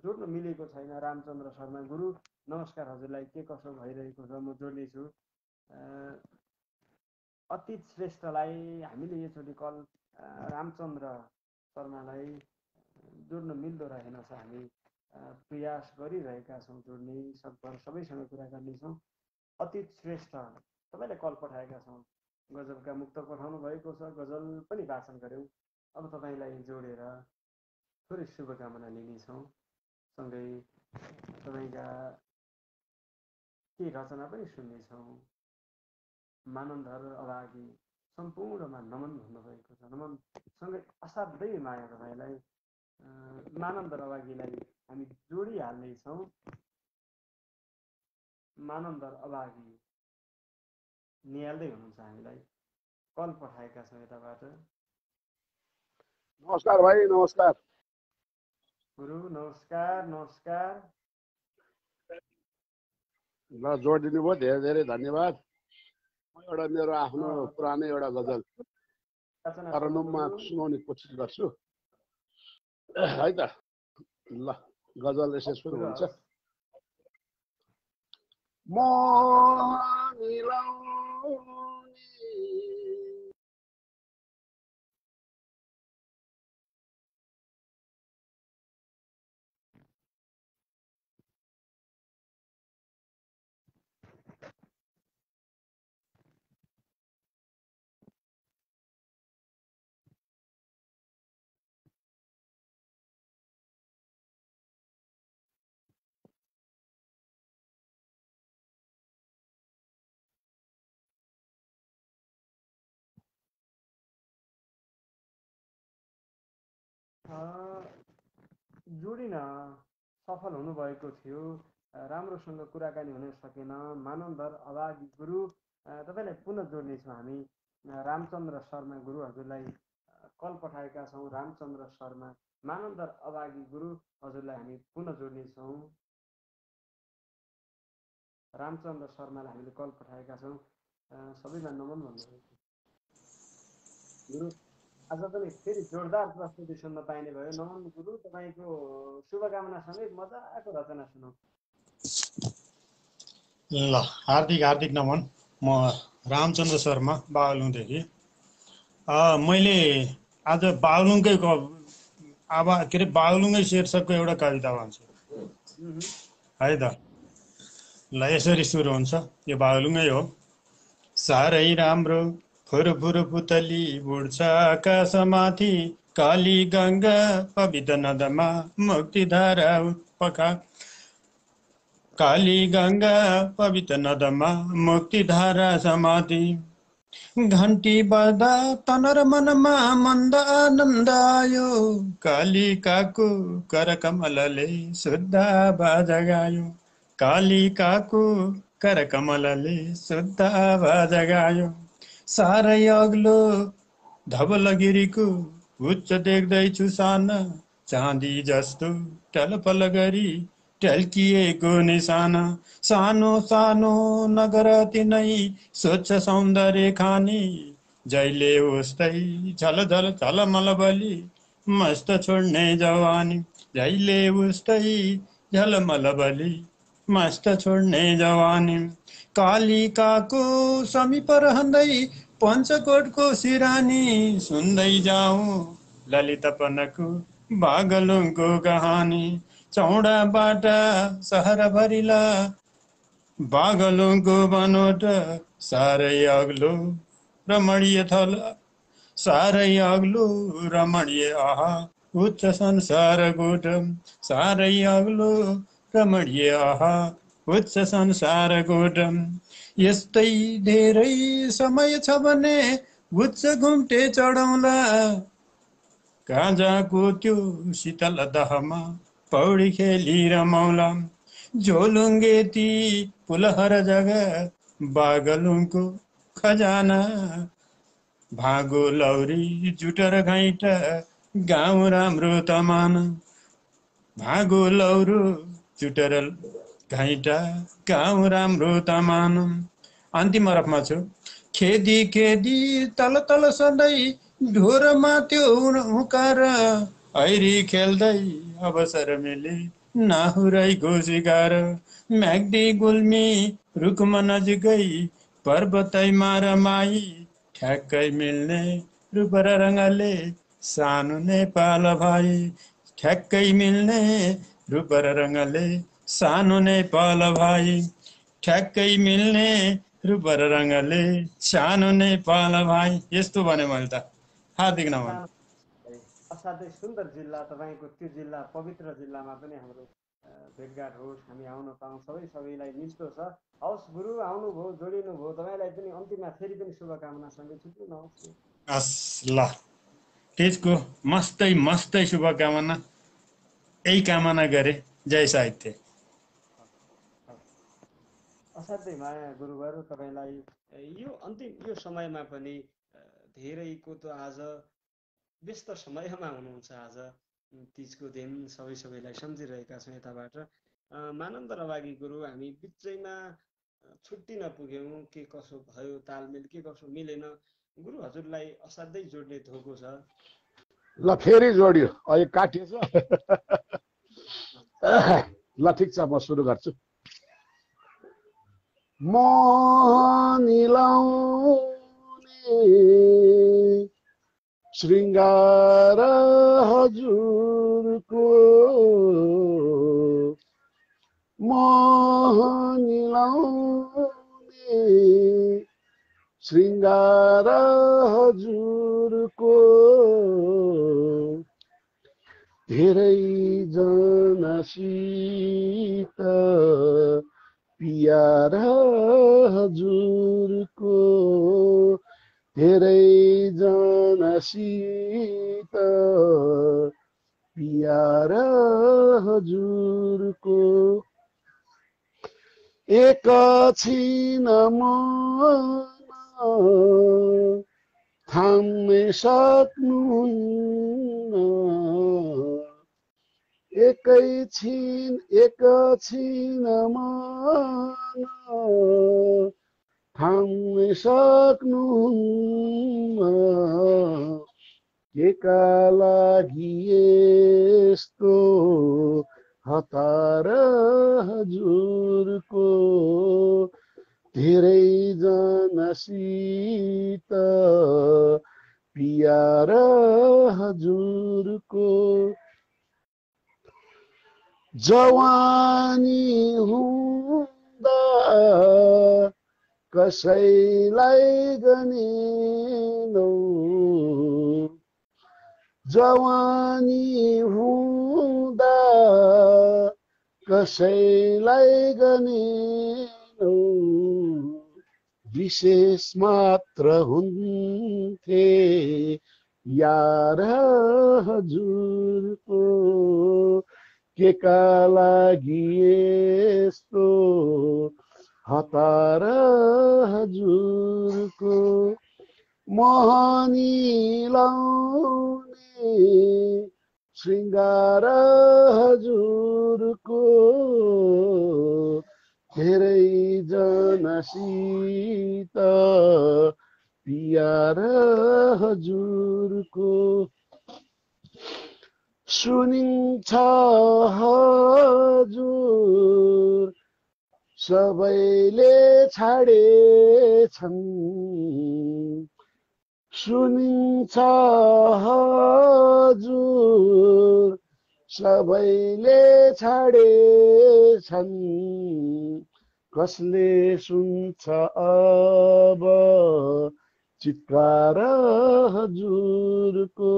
Speaker 1: जोड्नु मिलेको छैन। रामचन्द्र शर्मा गुरु नमस्कार, हजुरलाई के कसो भइरहेको छ, म जोड्नेछु। अतीत श्रेष्ठलाई हामीले योचोटि कल रामचन्द्र शर्मालाई जोड्नु मिल्दो रहेनछ, हामी प्रयास गरिरहेका छौँ जोड्ने, सबैसँग कुरा गर्नेछौँ। अतीत श्रेष्ठ तपाईँलाई कल पठाएका छौँ, गजलका मुक्त पठाउनु भएको छ, गजल पनि वाचन गऱ्यौँ। अब तपाईँलाई जोडेर थोरै शुभकामना लिनेछौँ, सँगै तपाईँका केही रचना पनि सुन्नेछौँ। मानन्धर अभागी सम्पूर्णमा नमन भन्नुभएको छ, नमन सँगै असाध्यै माया तपाईँलाई। मानन्धर अभागीलाई हामी जोडिहाल्नेछौँ। मानन्दर अभागी निहाल्दै हुनुहुन्छ, हामीलाई कल पठाएका छौँ यताबाट।
Speaker 5: नमस्कार भाइ, नमस्कार
Speaker 1: गुरु, नमस्कार नमस्कार।
Speaker 5: ल जोडिदिनु भयो, धेरै धेरै धन्यवाद। म एउटा मेरो आफ्नो पुरानो एउटा गजल तरन्नुममा सुनाउने कोसिस गर्छु है त। ल गजल यसै सुरु हुन्छ।
Speaker 1: जोडिन सफल हुनुभएको थियो, राम्रोसँग कुराकानी हुन सकेन। मानन्दर अभागी गुरु, तपाईँलाई पुनः जोड्नेछौँ हामी। रामचन्द्र शर्मा गुरु हजुरलाई कल पठाएका छौँ। रामचन्द्र शर्मा, मानन्दर अभागी गुरु हजुरलाई हामी पुनः जोड्नेछौँ। रामचन्द्र शर्मालाई हामीले कल पठाएका छौँ। सबैमा नमन भन्नुभएको गुरु, आज पनि फेरि जोरदार प्रस्तुति सुन्न पाइने भयो। नमन गुरु, तपाईँको शुभकामनासँगै मजाको रचना सुनौ।
Speaker 6: ल हार्दिक हार्दिक नमन। म रामचन्द्र शर्मा बागलुङदेखि। मैले आज बागलुङकै बागलुङै शीर्षकको एउटा कविता भन्छु है त। ल यसरी सुरु हुन्छ, यो बागलुङै हो। साह्रै राम्रो फुरफुर पुतली उड्छ आकाशमाथि, काली गङ्गा पवित्र नदमा मुक्तिधारा पखा। काली गङ्गा पवित्र नदमा मुक्तिधारा समाधि। घन्टी बज्दा तनर मनमा मन्द आनन्द आयो, कालिकाको करकमलले शुद्ध आवाज गायो। कालिकाको करकमलले शुद्ध आवाज गायो। साह्रै अग्लो धवलगिरीको उच्च देख्दैछु साना, चाँदी जस्तो टलपल गरी टल्किएको निशाना। सानो सानो नगर तिनै स्वच्छ सौन्दर्य खानी, जहिले उस्तै झलझल झलमल बली मस्त छोड्ने जवानी। जहिले उस्तै झलमल बली मस्त छोड्ने जवानी। कालिकाको समीप रहँदै पञ्चकोटको सिरानी, सुन्दै जाउँ ललितपनको बागलुङको कहानी। चौडा बाटा सहरभरिला बागलुङको बनोट, साह्रै अग्लो रमणीय थल, साह्रै अग्लो रमणीय आहा उच्च संसार गोठ। साह्रै अग्लो रमणीय आहा उच्च संसार गोठ। यस्तै धेरै समय छ भने उच्च घुम्टे चढौँला, गाँजाको त्यो शीतल दहमा पौडी खेली रमाउला। झोलुङ्गेती पुलहर जग्गा बागलुङको खजाना, भागो लौरी जुटर घैँटा गाउँ राम्रो तमाना। भागो लौरो जुटर घैँटा गाउँ राम्रो तमाना। अन्तिम हरफमा छु। खेदी खेदी तल तल सधैँ ढोरमा त्यो हुकार, ऐरी खेल्दै अवसर मिले नाहुरैको शिकार। म्याग्दी गुल्मी रुखमा नजिकै पर्वतैमा रमाई, ठ्याक्कै मिल्ने रूप र रङ्गले सानो नेपाल भाइ। ठ्याक्कै मिल्ने रूप र रङ्गले सानो नेपाल भाइ। ठ्याक्कै मिल्ने रूप र रङ्गले सानो नेपाल भाइ। यस्तो भने मैले त। हार्दिक नमन।
Speaker 1: असाध्यै सुन्दर जिल्ला तपाईँको, त्यो जिल्ला पवित्र जिल्लामा पनि हाम्रो भेटघाट होस्, हामी आउन पाऊँ, सबैलाई निम्तो छ। हवस् गुरु, आउनुभयो, जोडिनुभयो, तपाईँलाई पनि अन्तिममा फेरि पनि शुभकामनासँगै छुट्नु नहोस्।
Speaker 6: ल त्यसको मस्तै मस्तै शुभकामना। यही कामना गरे। जय साहित्य।
Speaker 1: असाध्यै माया गुरुवर तपाईँलाई यो अन्तिम यो समयमा पनि धेरैको त आज व्यस्त समयमा हुनुहुन्छ। आज तिजको दिन सबैलाई सम्झिरहेका छौँ यताबाट। मानन्द रवागी गुरु, हामी बिचैमा छुट्टिन पुग्यौँ, के कसो भयो तालमेल, के कसो मिलेन। गुरु हजुरलाई असाध्यै जोड्ने धोको छ।
Speaker 5: ल फेरि जोड्यो, अहिले काटिएछ। ल ठिक छ, म सुरु गर्छु। मोहनी लाउने श्रृङ्गार हजुरको, मोहनी लाउने श्रृङ्गार हजुरको, धेरै जनसित पियार हजुरको, धेरै जनसित पियार हजुरको, एकछिन मन थाम्नै सक्नुहुन्न, एकछिन मन थाम्नै सक्नुहुन्न, केका लागि यस्तो हतार हजुरको, धेरै जनसित पियार हजुरको, जवानी हुँदा कसैलाई गनेनौ, जवानी हुँदा कसैलाई गनेनौ, विशेष मात्र हुन्थे यार हजुरको, केका लागि यस्तो हतार हजुरको, मोहनी लाउने श्रृङ्गार हजुरको, धेरै जनसित पियार हजुरको, सुनिन्छ हजुर सबैले छाडेछन्, सुनिन्छ हजुर सबैले छाडेछन्, कसले सुन्छ अब चित्कार हजुरको,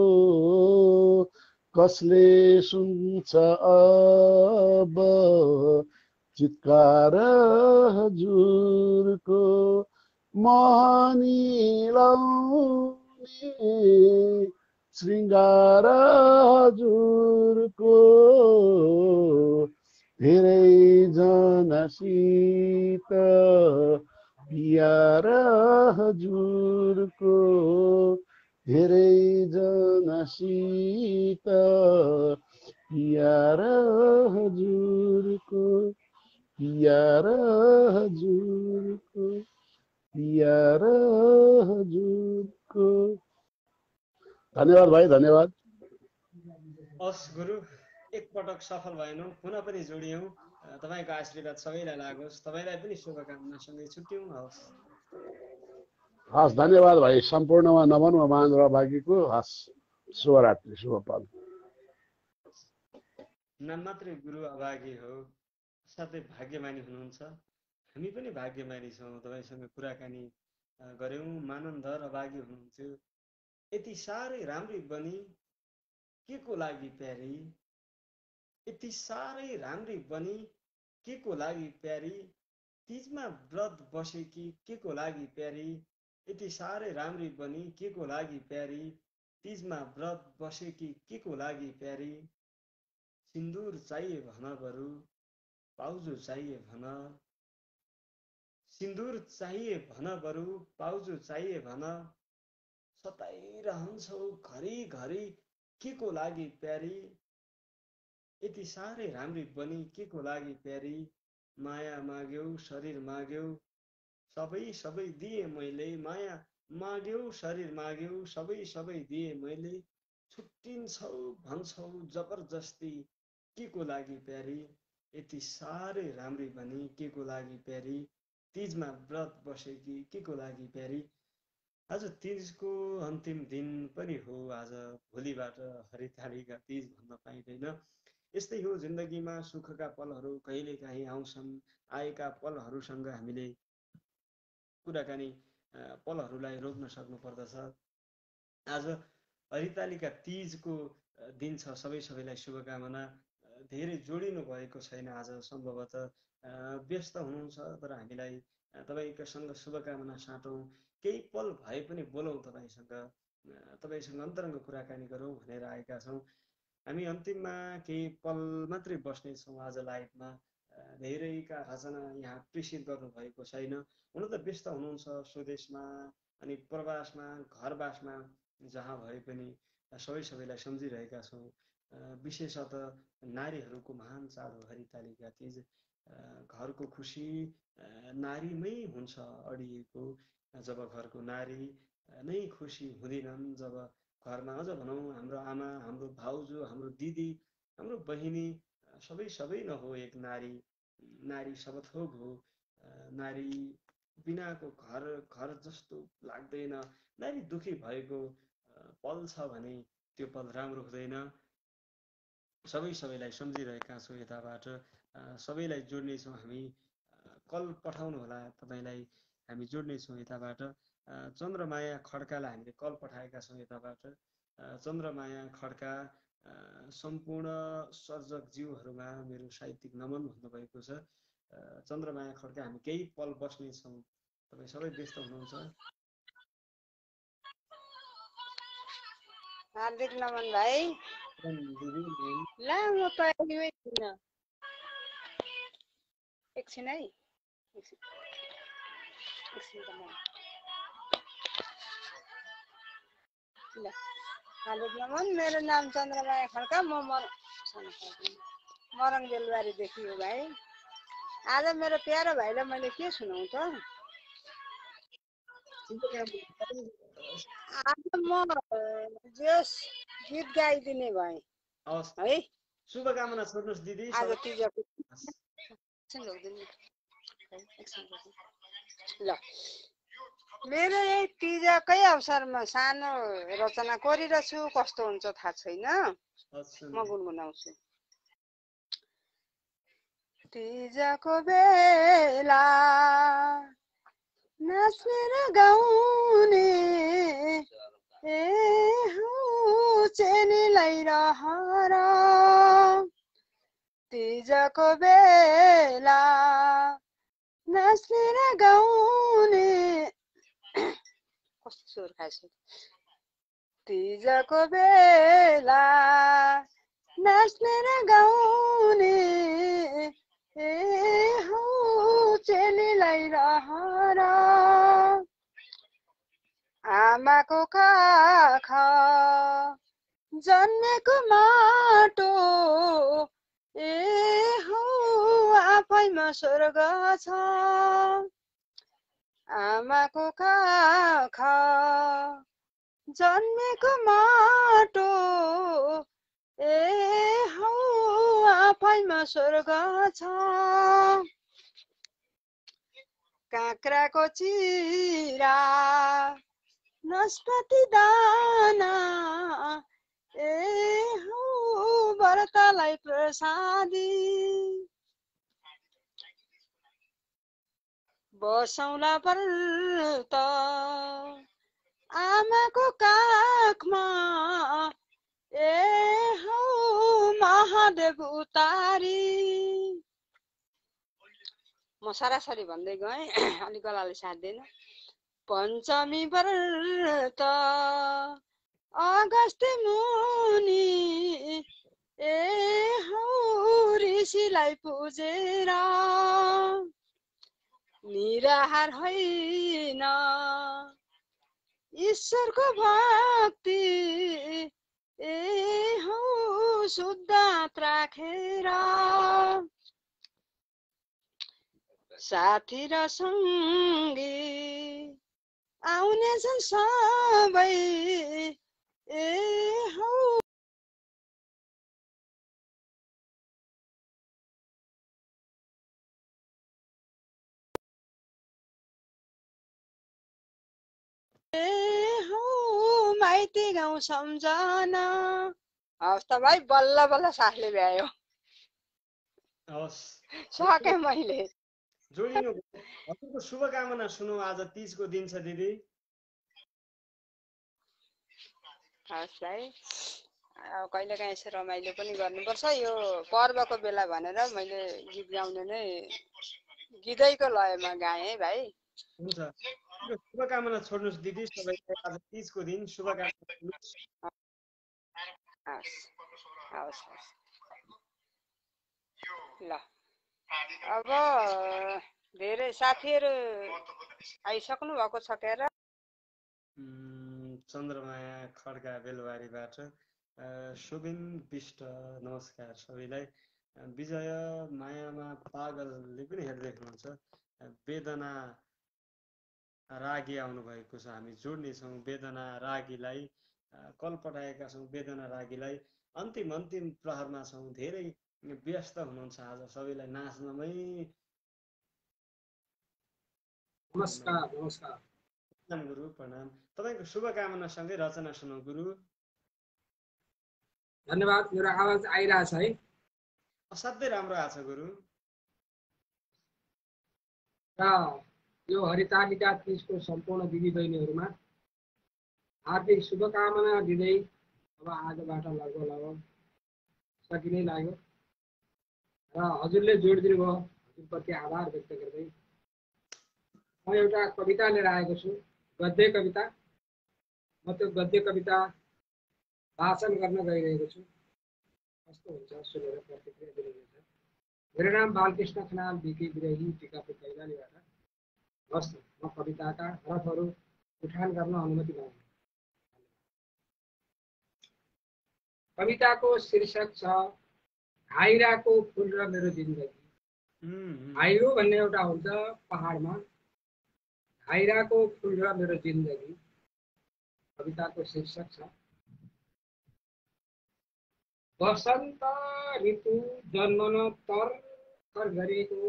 Speaker 5: कसले सुन्छ अब चित्कार हजुरको, मोहनी लाउने श्रृङ्गार हजुरको, धेरै जनसित पियार हजुरको, धेरै जनसित पियार हजुरको, पियार हजुरको, पियार हजुरको। धन्यवाद भाइ, धन्यवाद।
Speaker 1: हस् गुरु, एकपटक सफल भएनौँ, पुनः पनि जोडियौँ। तपाईँको आशीर्वाद सबैलाई लागोस्। तपाईँलाई पनि शुभकामनासँगै छुट्यौँ। हस्
Speaker 5: हस्, धन्यवाद भाइ। सम्पूर्णमा नमन महेन्द्र बागीको। हस्, शुभरात्रि, शुभपल।
Speaker 1: नाम मात्रै गुरु अभागी हो, साथै भाग्यमानी हुनुहुन्छ। हामी पनि भाग्यमानी छौँ, तपाईँसँग कुराकानी गऱ्यौँ। मानन्द अभागी हुनुहुन्थ्यो। यति साह्रै राम्री बनी के को लागि प्यारी, यति साह्रै राम्री बनी के को लागि प्यारी, तिजमा व्रत बसेकी के को लागि प्यारी, यति साह्रै राम्री बनी के को लागि प्यारी, तिजमा व्रत बसेकी के को लागि प्यारी, सिन्दुर चाहिए भन बरु पाउजो चाहिए भन, सिन्दुर चाहिए भन बरु पाउजो चाहिए भन, सताइरहन्छौ घरिघरि के को लागि प्यारी, यति साह्रै राम्री बनी के को लागि प्यारी, माया माग्यौ शरीर माग्यौ सबै सबै दिए मैले, माया माग्यौ शरीर माग्यौ सबै सबै दिए मैले, छुट्टिन्छौ भन्छौ जबरजस्ती के को लागि प्यारी, यति साह्रै राम्री बनी के को लागि प्यारी, तीजमा व्रत बसेकी के को लागि प्यारी। आज तीजको अन्तिम दिन पनि हो। आज भोलिबाट हरितालिका तीज भन्न पाइँदैन। यस्तै हो जिन्दगीमा, सुखका पलहरू कहिलेकाहीँ आउँछन्। आएका पलहरूसँग हामीले कुराकानी पलहरूलाई रोक्न सक्नुपर्दछ। आज हरितालिका तीजको दिन छ। सबैलाई शुभकामना। धेरै जोडिनु भएको छैन आज, सम्भवतः व्यस्त हुनुहुन्छ, तर हामीलाई तपाईँसँग शुभकामना साटौँ। केही पल भए पनि बोलौँ तपाईँसँग अन्तरङ्ग कुराकानी गरौँ भनेर आएका छौँ। हामी अन्तिममा केही पल मात्रै बस्नेछौँ आज लाइभमा। धेरैका रचना यहाँ प्रेसित गर्नुभएको छैन। हुन त व्यस्त हुनुहुन्छ स्वदेशमा अनि प्रवासमा, घरवासमा, जहाँ भए पनि सबैलाई सम्झिरहेका छौँ। विशेषतः नारीहरूको महान चाड हो हरितालिका तीज। घरको खुसी नारीमै हुन्छ अडिएको। जब घरको नारी नै खुसी हुँदिनन्, जब घरमा अझ भनौँ हाम्रो आमा, हाम्रो भाउजू, हाम्रो दिदी, हाम्रो बहिनी सबै न हो एक नारी। नारी सबथोक हो। नारी बिनाको घर जस्तो लाग्दैन। नारी दुखी भएको पल छ भने त्यो पल राम्रो हुँदैन। सबैलाई सम्झिरहेका छौँ यताबाट। सबैलाई जोड्नेछौँ हामी। कल पठाउनु होला तपाईँलाई, हामी जोड्नेछौँ यताबाट। चन्द्रमाया खड्कालाई हामीले कल पठाएका छौँ यताबाट। चन्द्रमाया खड्का सम्पूर्ण सर्जकज्यूहरूमा मेरो साहित्यिक नमन भन्नुभएको छ। चन्द्रमाया खड्का, हामी केही पल बस्नेछौँ। तपाईँ सबै व्यस्त हुनुहुन्छ।
Speaker 7: हार्दिक नमन भाइ। ला म तयारीमै थिइनँ, एकछिन है, एकछिन ल। हार्दिक नमन। मेरो नाम चन्द्रमाया खड्का। म मरङ बेलबारीदेखि हो भाइ। आज मेरो प्यारो भाइलाई मैले के सुनाउँ त? आज म जस गीत गाइदिने भएँ है।
Speaker 1: शुभकामना छोड्नुहोस् दिदी।
Speaker 7: आज तीजको ल, मेरो यही तीजकै अवसरमा सानो रचना कोरिरहेछु। कस्तो हुन्छ थाहा छैन, म गुनगुनाउँछु। तीजको बेला नाच्ने र गाउने चेलीलाई रहर। तीजको बेला नाच्ने र गाउने कस्तो स्वर खाएछु। तीजको बेला नाच्ने र गाउने चेलीलाई रहर। आमाको काख जन्मेको माटो आफैमा स्वर्ग छ। आमाको काख जन्मेको माटो आफैमा स्वर्ग छ। काँक्राको चिरा नास्पाती दाना व्रतलाई प्रसादी। बसौँला व्रत आमाको काखमा महादेव उतारी। म सरासरी भन्दै गएँ, अलिक गलाले साध्दैन। पञ्चमी व्रत अगस्त्य मुनि ए हौ ऋषिलाई पुजेर निराहार होइन ईश्वरको भक्ति ए हौ शुद्ध राखेर साथी र सङ्गी आउनेछन् सबै ए हौ ए हौ माइती गाउँ सम्झना। हवस् त भाइ, बल्ल बल्ल सासले भ्यायो।
Speaker 1: हवस्,
Speaker 7: सकेँ मैले।
Speaker 1: जोडिनु हजुरको शुभकामना सुनौ। आज तीजको दिन छ दिदी।
Speaker 7: हवस् भाइ, कहिलेकाहीँ यसो रमाइलो पनि गर्नुपर्छ। यो पर्वको बेला भनेर मैले गीत गाउने नै गीतैको लयमा गाएँ है भाइ।
Speaker 1: हुन्छ, शुभकामना छोड्नुहोस् दिदी सबैलाई। आज तीजको दिन शुभकामना।
Speaker 7: हवस् हवस् हवस्। ल, अब धेरै साथीहरू आइसक्नु भएको छ के र?
Speaker 1: चन्द्रमाया खड्का बेलबारीबाट, शोभिन विष्ट नमस्कार सबैलाई। विजय मायामा पागलले पनि हेर्दै हुनुहुन्छ। वेदना रागी आउनुभएको छ, हामी जोड्नेछौँ वेदना रागीलाई। कल पठाएका छौँ वेदना रागीलाई। अन्तिम प्रहरमा छौँ, धेरै व्यस्त हुनुहुन्छ आज, सबैलाई नाच्नमै।
Speaker 8: नमस्कार नमस्कार।
Speaker 1: प्रणाम गुरु, प्रणाम। तपाईँको शुभकामनासँगै रचना सुनौ गुरु।
Speaker 8: धन्यवाद। मेरो आवाज आइरहेछ है?
Speaker 1: असाध्यै राम्रो आछ गुरु।
Speaker 8: र यो हरितालिका तीजको सम्पूर्ण दिदीबहिनीहरूमा हार्दिक शुभकामना दिँदै अब आजबाट लगभग सकिनै लाग्यो र हजुरले जोडिदिनु भयो, हजुरप्रति आभार व्यक्त गर्दै म एउटा कविता लिएर आएको छु, गद्य कविता। म त्यो गद्य कविता वाचन गर्न गइरहेको छु। कस्तो हुन्छ सुनेर प्रतिक्रिया दिनुहुनेछ। मेरो नाम बालकृष्ण खनाल, बिके विरही, टिकापुर कैलालीबाट। हस्, म कविताका हरफहरू उठान गर्न अनुमति माग्छु। कविताको शीर्षक छ घाइराको फुल र मेरो जिन्दगी। घाइरो भन्ने एउटा हुन्छ पहाडमा, घाइराको फुल र मेरो जिन्दगी कविताको शीर्षक छ। वसन्त ऋतु जन्मन तरखर गरेको,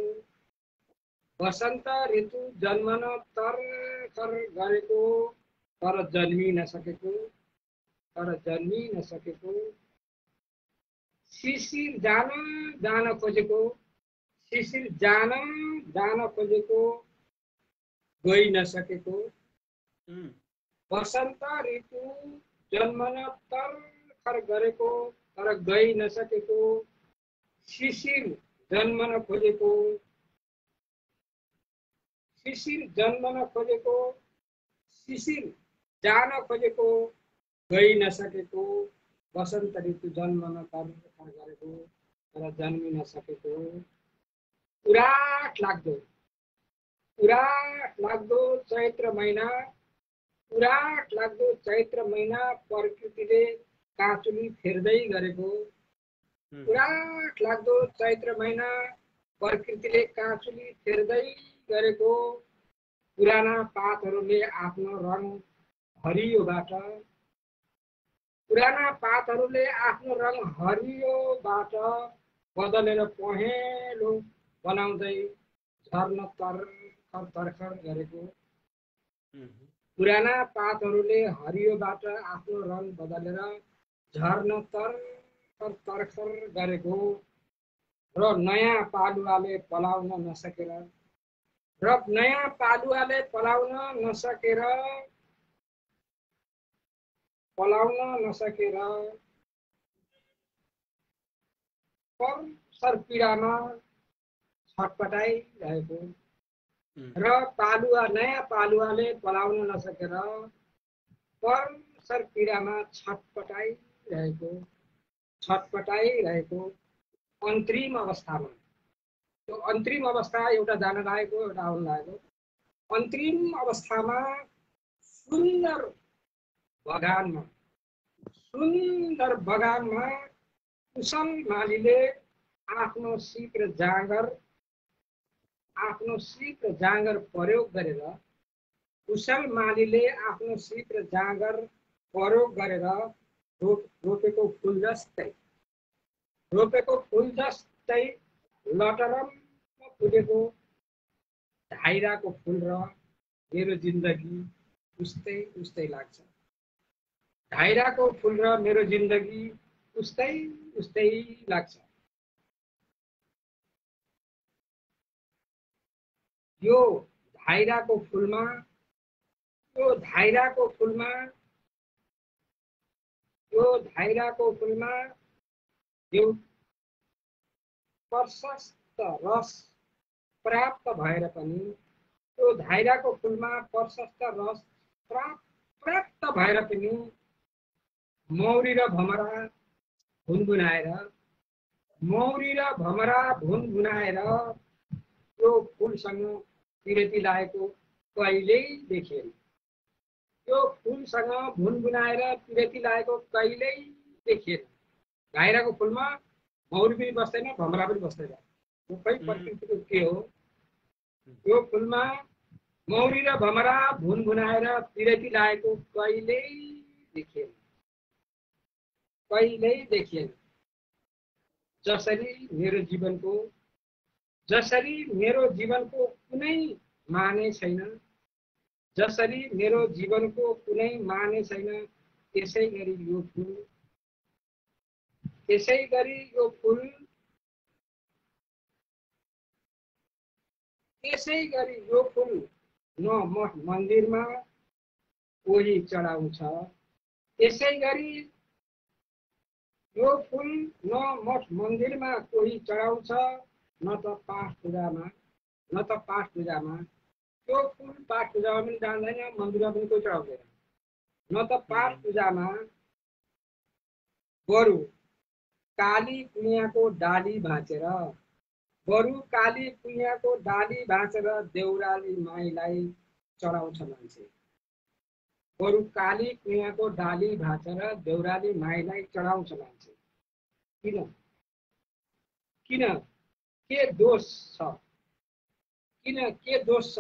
Speaker 8: वसन्त ऋतु जन्मन तरखर गरेको, तर जन्मि नसकेको, शिशिर जान खोजेको, शिशिर जान खोजेको, गइ नसकेको। वसन्त ऋतु जन्मन तरखर गरेको, तर गइ नसकेको, शिशिर जन्मन खोजेको, शिशिर जन्मन खोजेको, शिशिर जान खोजेको, गइ नसकेको। वसन्त ऋतु जन्मन तरखर गरेको, तर जन्मि नसकेको। उराट लाग्दो चैत्र महिना, उराट लाग्दो चैत्र महिना प्रकृतिले काँचुली फेर्दै गरेको, उराट लाग्दो चैत्र महिना प्रकृतिले काँचुली फेर्दै गरेको। पुराना पातहरूले आफ्नो रङ हरियोबाट, पुराना पातहरूले आफ्नो रङ हरियोबाट बदलेर पहेँलो बनाउँदै झर्न तरखर गरेको। पुराना पातहरूले हरियोबाट आफ्नो रङ बदलेर झर्न तरखर गरेको। र नयाँ पालुवाले पलाउन नसकेर परसर पीडामा छटपटाइरहेको, र नयाँ पालुवाले पलाउन नसकेर परसर पीडामा छटपटाइरहेको। छटपटाइरहेको अन्तरिम अवस्थामा, त्यो अन्तरिम अवस्था एउटा जान लागेको एउटा आउन लागेको अन्तरिम अवस्थामा सुन्दर बगानमा कुशल मालीले आफ्नो सिप र जाँगर प्रयोग गरेर रोपेको फुल जस्तै लटरम्म फुलेको धाइराको फुल र मेरो जिन्दगी उस्तै लाग्छ। धाइराको फुल र मेरो जिन्दगी उस्तै लाग्छ। यो धाइराको फुलमा यो प्रशस्त रस प्राप्त भएर पनि मौरी र भमरा भुनभुनाएर यो फुलसँग पिरेती लागेको कहिल्यै देखिएन। धाइराको फुलमा मौरी पनि बस्दैन, भमरा पनि बस्दैन। यो खै प्रकृतिको के हो? यो फुलमा मौरी र भमरा भुनभुनाएर पिरेती लागेको कहिल्यै देखिएन। जसरी मेरो जीवनको कुनै माने छैन, त्यसै गरी यो फुल न मठ मन्दिरमा कोही चढाउँछ, न त पाठ पूजामा त्यो फुल पाठ पूजामा पनि जाँदैन, मन्दिरमा पनि कोही चढाउँदैन। न त पाठ पूजामा बरु काली कुइयाको डाली भाँचेर देउराली माईलाई चढाउँछ मान्छे। किन के दोष छ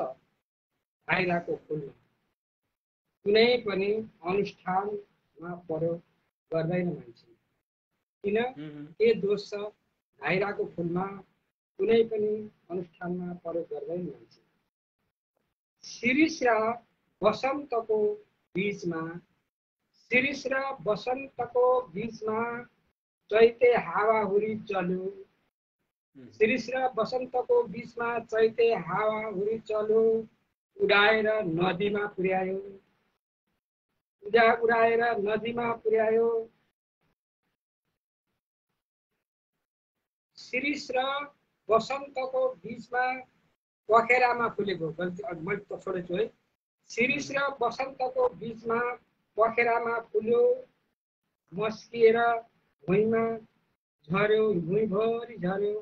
Speaker 8: धाइराको फुलमा? कुनै पनि अनुष्ठानमा प्रयोग गर्दैन मान्छे। किन के दोष छ धाइराको फुलमा? कुनै पनि अनुष्ठानमा प्रयोग गर्दैन मान्छे। शिरीष र बसन्तको बीचमा चैते हावाहुरी चल्यो, उडाएर नदीमा पुर्यायो। शिरीष र बसन्तको बीचमा पखेरामा फुलेको, मैले त छोडेछु है। शिरीष र बसन्तको बीचमा पखेरामा फुल्यो, मस्किएर भुइँमा झर्यो, भुइँभरि झर्यो।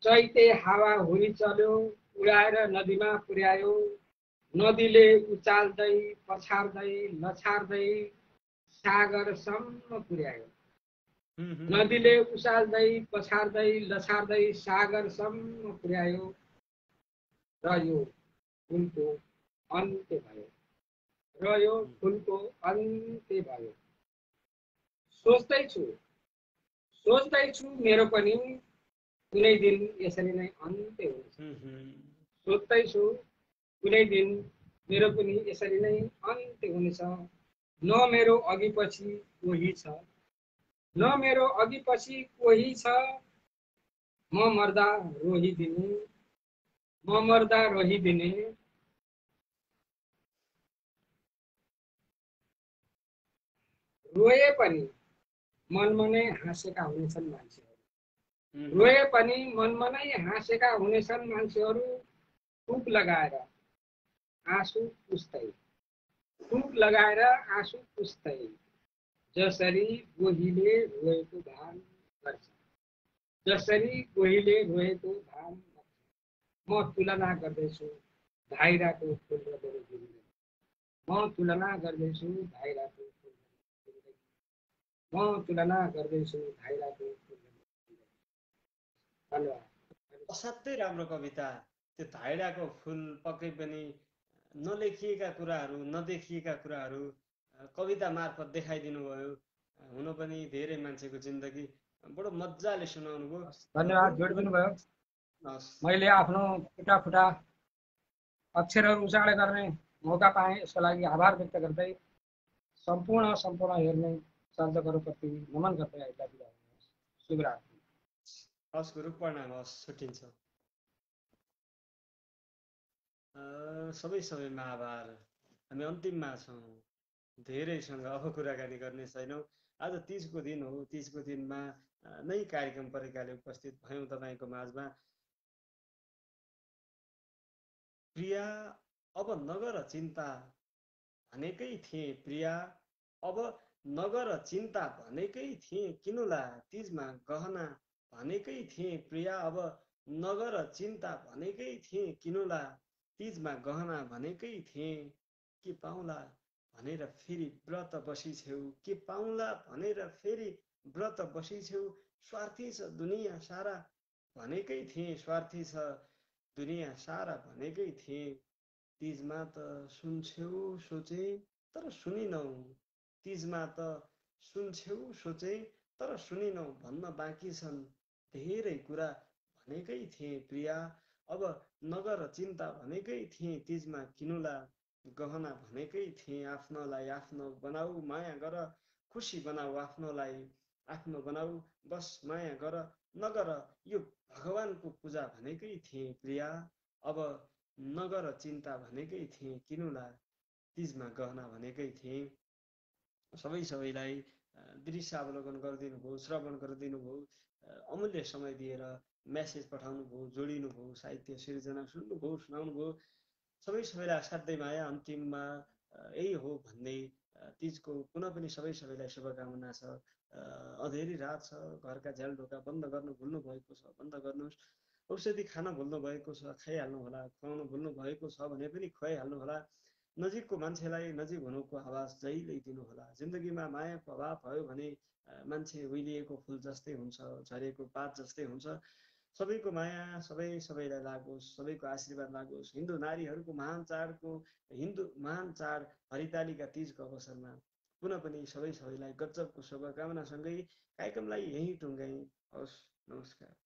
Speaker 8: चैते हावा हुरी चल्यो, उडाएर नदीमा पुर्यायो। नदीले उचाल्दै पछार्दै लछार्दै सागरसम्म पुर्यायो। र यो फुलको अन्त्य भयो। सोच्दैछु मेरो पनि कुनै दिन यसरी नै अन्त्य हुनेछ। न मेरो अघिपछि कोही छ, म मर्दा रोहिदिने। रोए पनि मनमा नै हाँसेका हुनेछन् मान्छेहरू। थुक लगाएर आँसु पुस्दै टुक लगाएर आँसु पुस्दै जसरी गोहीले रोएको भान गर्छ, जसरी गोहीले रोएको भान गर्छ। म तुलना गर्दैछु धाइराको फुल र मेरो जिन्दगी, म तुलना गर्दैछु धाइराको फुल र मेरो जिन्दगी, म तुलना गर्दैछु धाइराको फुल र मेरो जिन्दगी। धन्यवाद।
Speaker 1: असाध्यै राम्रो कविता। त्यो धाइडाको फुल पक्कै पनि नलेखिएका कुराहरू, नदेखिएका कुराहरू कविता मार्फत देखाइदिनु भयो। हुन पनि धेरै मान्छेको जिन्दगी बडो मजाले सुनाउनु भयो।
Speaker 8: धन्यवाद, जोडिदिनु भयो।
Speaker 1: हस्,
Speaker 8: मैले आफ्नो फुटा फुटा अक्षरहरू उचाल्ने गर्ने मौका पाएँ, यसको लागि आभार व्यक्त गर्दै सम्पूर्ण हेर्ने सर्जकहरूप्रति नमन गर्दै आइला बिदा हुनुहोस्। शुभरात्रि।
Speaker 1: हस् गुरु, प्रणाम। हस्, छुट्टिन्छ। सबैमा आभार। हामी अन्तिममा छौँ, धेरैसँग अब कुराकानी गर्ने छैनौँ। आज तीजको दिन हो। तीजको दिनमा नै कार्यक्रम पत्रिकाले उपस्थित भयौँ तपाईँको माझमा। प्रिया अब नगर चिन्ता भनेकै थिएँ, प्रिया अब नगर चिन्ता भनेकै थिएँ, किनुला तीजमा गहना भनेकै थिएँ, प्रिया अब नगर चिन्ता भनेकै थिएँ, किनुला तीजमा गहना भनेकै थिएँ। के पाउला भनेर फेरि व्रत बसिछेउ, के पाउला भनेर फेरि व्रत बसिछेउ, स्वार्थी छ दुनियाँ सारा भनेकै थिएँ, स्वार्थी छ दुनियाँ सारा भनेकै थिएँ। तीजमा त सुन्छेउ सोचे तर सुनिनौ, तीजमा त सुन्छेउ सोचे तर सुनिनौ, भन्न बाँकी छन् धेरै कुरा भनेकै थिएँ, प्रिया अब नगर चिन्ता भनेकै थिएँ, तीजमा किनुला गहना भनेकै थिएँ। आफ्नोलाई आफ्नो बनाऊ, माया गर खुसी बनाऊ, आफ्नोलाई आफ्नो बनाऊ, बस माया गर नगर यो भगवानको पूजा भनेकै थिएँ, प्रिया अब नगर चिन्ता भनेकै थिएँ, किनुला तीजमा गहना भनेकै थिएँ। सबैलाई दृश्यावलोकन गरिदिनु भयो, श्रवण गरिदिनु भयो, अमूल्य समय दिएर मेसेज पठाउनु भयो, जोडिनु भयो, साहित्य सिर्जना सुन्नुभयो, सुनाउनु भयो। सबैलाई असाध्यै माया। अन्तिममा यही हो भन्ने तीजको पुनः पनि सबैलाई शुभकामना छ। अँधेरी रात छ, घरका झ्याल ढोका बन्द गर्नु भुल्नु भएको छ, बन्द गर्नुहोस्। औषधि खान भुल्नु भएको छ, खाइहाल्नु होला। खुवाउनु भुल्नु भएको छ भने पनि खुवाइहाल्नु होला। नजिकको मान्छेलाई नजिक हुनुको आवाज जहिल्यै दिनु होला। जिन्दगीमा मायाको अभाव भयो भने मान्छे उइलिएको फुल जस्तै हुन्छ, झरेको पात जस्तै हुन्छ। सबैको माया सबैलाई लागोस्, सबैको आशीर्वाद लागोस्। हिन्दू नारीहरूको महान चाड हरितालिका तीजको अवसरमा पुनः पनि सबैलाई गजबको शुभकामनासँगै कार्यक्रमलाई यहीँ टुङ्गाई। हवस्, नमस्कार।